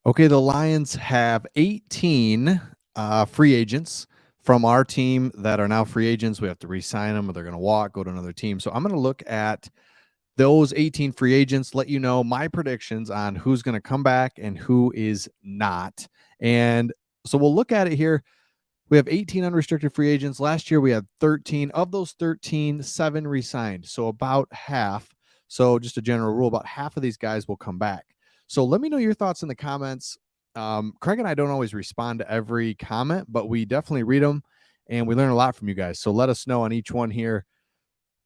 Okay, the Lions have 18 free agents from our team that are now free agents. We have to re-sign them or they're going to walk, go to another team. So I'm going to look at those 18 free agents, let you know my predictions on who's going to come back and who is not. And so we'll look at it here. We have 18 unrestricted free agents. Last year we had 13. Of those 13, 7 re-signed. So about half. So just a general rule, about half of these guys will come back. So let me know your thoughts in the comments. Craig and I don't always respond to every comment, but we definitely read them and we learn a lot from you guys. So let us know on each one here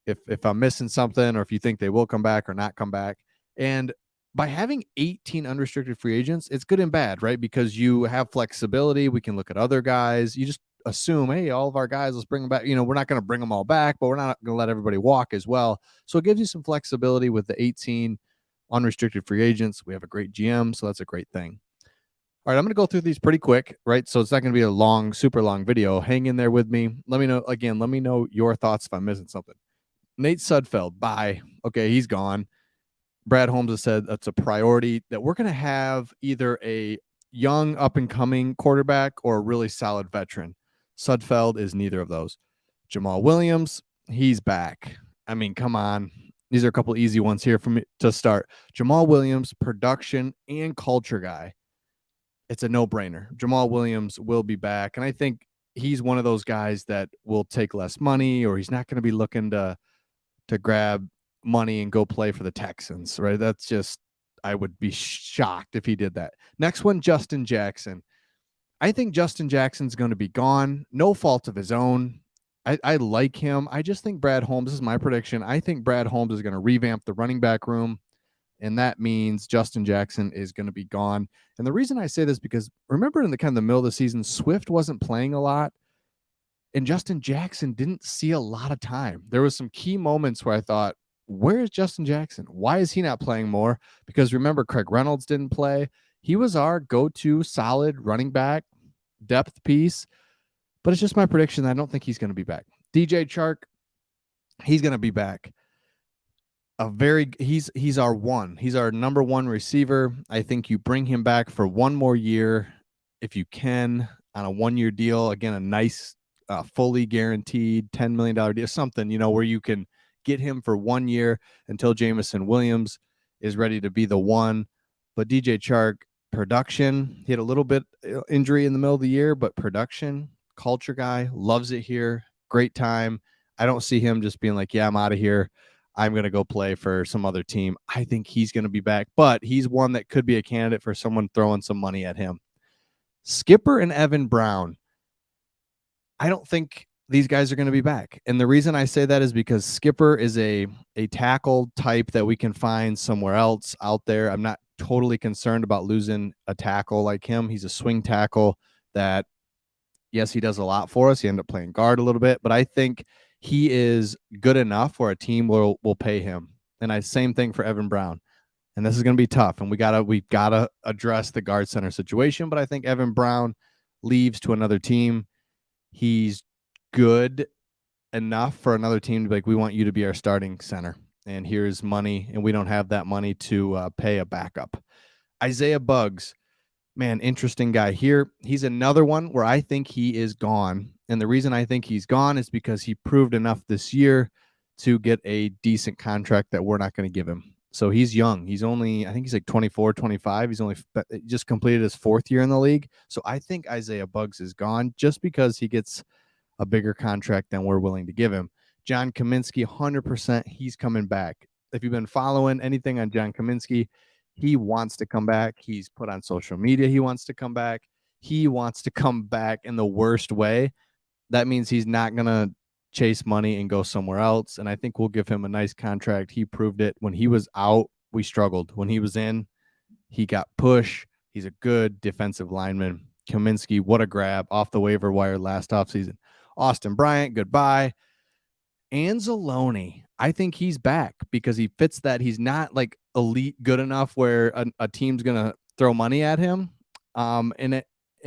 if I'm missing something or if you think they will come back or not come back. And by having 18 unrestricted free agents, it's good and bad, right? Because you have flexibility. We can look at other guys. You just assume, hey, all of our guys, let's bring them back. We're not going to bring them all back, but we're not going to let everybody walk as well. So it gives you some flexibility with the 18 unrestricted free agents. We have a great GM, so that's a great thing. All right, I'm going to go through these pretty quick, right? So it's not going to be a long, super long video. Hang in there with me. Let me know your thoughts if I'm missing something. Nate Sudfeld, bye. Okay, he's gone. Brad Holmes has said that's a priority, that we're going to have either a young up and coming quarterback or a really solid veteran. Sudfeld is neither of those. Jamal Williams, he's back. I mean, come on. These are a couple easy ones here for me to start. Jamal Williams, production and culture guy. It's a no-brainer. Jamal Williams will be back. And I think he's one of those guys that will take less money, or he's not going to be looking to grab money and go play for the Texans, right? That's just, I would be shocked if he did that. Next one, Justin Jackson. I think Justin Jackson's going to be gone. No fault of his own. I like him. I just think Brad Holmes, this is my prediction. I think Brad Holmes is going to revamp the running back room, and that means Justin Jackson is going to be gone. And the reason I say this, because remember in the kind of the middle of the season, Swift wasn't playing a lot, and Justin Jackson didn't see a lot of time. There was some key moments where I thought, where is Justin Jackson? Why is he not playing more? Because remember, Craig Reynolds didn't play. He was our go-to solid running back depth piece, but it's just my prediction that I don't think he's going to be back. DJ Chark, he's going to be back. He's our one. He's our number one receiver. I think you bring him back for one more year if you can, on a 1-year deal. Again, a nice fully guaranteed $10 million deal, something, where you can get him for 1 year until Jamison Williams is ready to be the one. But DJ Chark, production, he had a little bit injury in the middle of the year, but production, culture guy, loves it here. Great time. I don't see him just being like, yeah, I'm out of here. I'm going to go play for some other team. I think he's going to be back, but he's one that could be a candidate for someone throwing some money at him. Skipper and Evan Brown. I don't think these guys are going to be back. And the reason I say that is because Skipper is a tackle type that we can find somewhere else out there. I'm not totally concerned about losing a tackle like him. He's a swing tackle that, yes, he does a lot for us. He ended up playing guard a little bit, but I think he is good enough where a team will pay him. And same thing for Evan Brown. And this is going to be tough, and we gotta address the guard center situation. But I think Evan Brown leaves to another team. He's good enough for another team to be like, we want you to be our starting center, and here's money, and we don't have that money to pay a backup. Isaiah Buggs, man, interesting guy here. He's another one where I think he is gone. And the reason I think he's gone is because he proved enough this year to get a decent contract that we're not going to give him. So he's young. I think he's like 24, 25. He's only just completed his 4th year in the league. So I think Isaiah Buggs is gone just because he gets a bigger contract than we're willing to give him. John Kaminsky, 100%, he's coming back. If you've been following anything on John Kaminsky, he wants to come back. He's put on social media he wants to come back. He wants to come back in the worst way. That means he's not going to chase money and go somewhere else. And I think we'll give him a nice contract. He proved it. When he was out, we struggled. When he was in, he got push. He's a good defensive lineman. Kaminsky, what a grab off the waiver wire last offseason. Austin Bryant, goodbye. Anzalone, I think he's back because he fits that. He's not like elite good enough where a team's going to throw money at him. And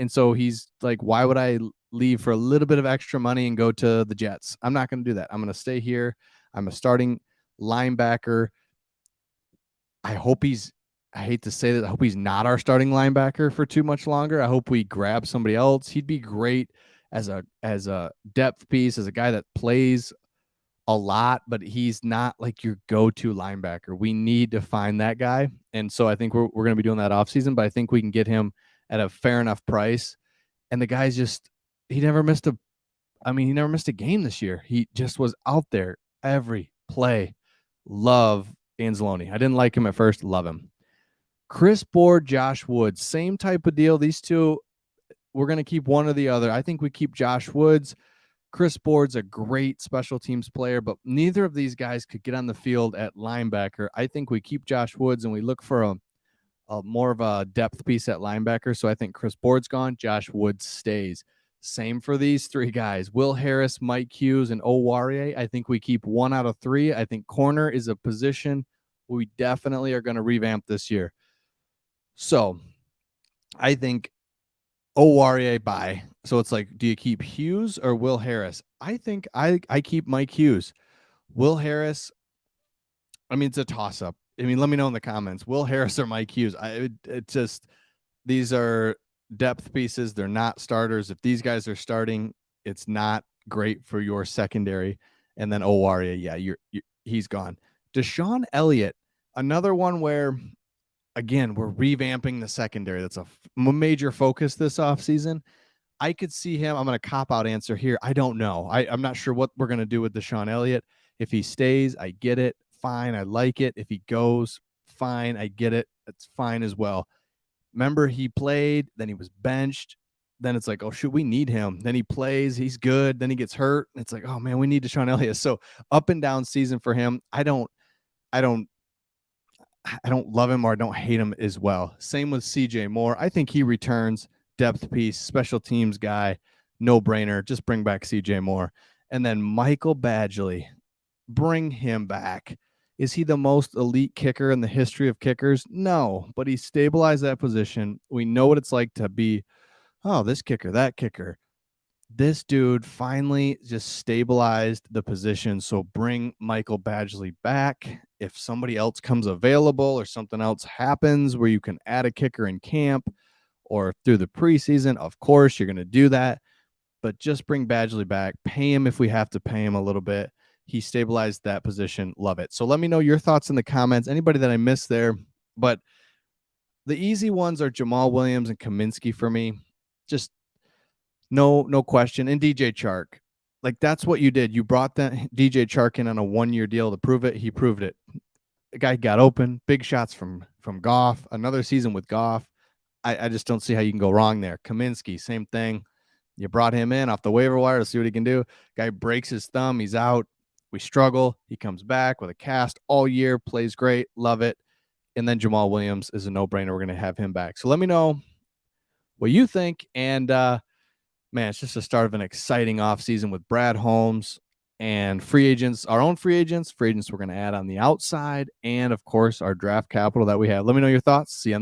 so he's like, why would I leave for a little bit of extra money and go to the Jets? I'm not going to do that. I'm going to stay here. I'm a starting linebacker. I hope he's I hate to say that. I hope he's not our starting linebacker for too much longer. I hope we grab somebody else. He'd be great as a depth piece, as a guy that plays a lot, but he's not like your go-to linebacker. We need to find that guy. And so I think we're going to be doing that offseason, but I think we can get him at a fair enough price. And the guy's just, he never missed he never missed a game this year. He just was out there every play. Love Anzalone. I didn't like him at first. Love him. Chris Board, Josh Woods, same type of deal. These two, we're going to keep one or the other. I think we keep Josh Woods. Chris Board's a great special teams player, but neither of these guys could get on the field at linebacker. I think we keep Josh Woods and we look for a more of a depth piece at linebacker. So I think Chris Board's gone. Josh Woods stays. Same for these three guys. Will Harris, Mike Hughes, and Owarie. I think we keep 1 out of 3. I think corner is a position we definitely are going to revamp this year. So I think Owarie bye. So it's like, do you keep Hughes or Will Harris? I think I keep Mike Hughes. Will Harris, it's a toss-up. Let me know in the comments. Will Harris or Mike Hughes? It just, these are depth pieces. They're not starters. If these guys are starting, it's not great for your secondary. And then Owarie, yeah, he's gone. Deshaun Elliott, another one where, again, we're revamping the secondary. That's a major focus this offseason. I could see him. I'm going to cop out answer here. I don't know. I'm not sure what we're going to do with Deshaun Elliott. If he stays, I get it. Fine. I like it. If he goes, fine. I get it. That's fine as well. Remember, he played, then he was benched. Then it's like, oh, shoot, we need him. Then he plays. He's good. Then he gets hurt. It's like, oh, man, we need Deshaun Elliott. So up and down season for him. I don't love him or I don't hate him as well. Same with CJ Moore. I think he returns, depth piece, special teams guy, no brainer. Just bring back CJ Moore. And then Michael Badgley, bring him back. Is he the most elite kicker in the history of kickers? No, but he stabilized that position. We know what it's like to be, oh, this kicker, that kicker. This dude finally just stabilized the position. So bring Michael Badgley back. If somebody else comes available or something else happens where you can add a kicker in camp or through the preseason, of course, you're going to do that. But just bring Badgley back. Pay him if we have to pay him a little bit. He stabilized that position. Love it. So let me know your thoughts in the comments. Anybody that I missed there. But the easy ones are Jamal Williams and Kaminsky for me. Just no question. And DJ Chark. Like, that's what you did. You brought that DJ Chark in on a 1-year deal to prove it. He proved it. The guy got open. Big shots from Goff. Another season with Goff. I just don't see how you can go wrong there. Kaminsky, same thing. You brought him in off the waiver wire to see what he can do. Guy breaks his thumb. He's out. We struggle. He comes back with a cast all year. Plays great. Love it. And then Jamal Williams is a no-brainer. We're going to have him back. So let me know what you think. And, man, it's just the start of an exciting offseason with Brad Holmes and free agents, our own free agents we're going to add on the outside, and, of course, our draft capital that we have. Let me know your thoughts. See you on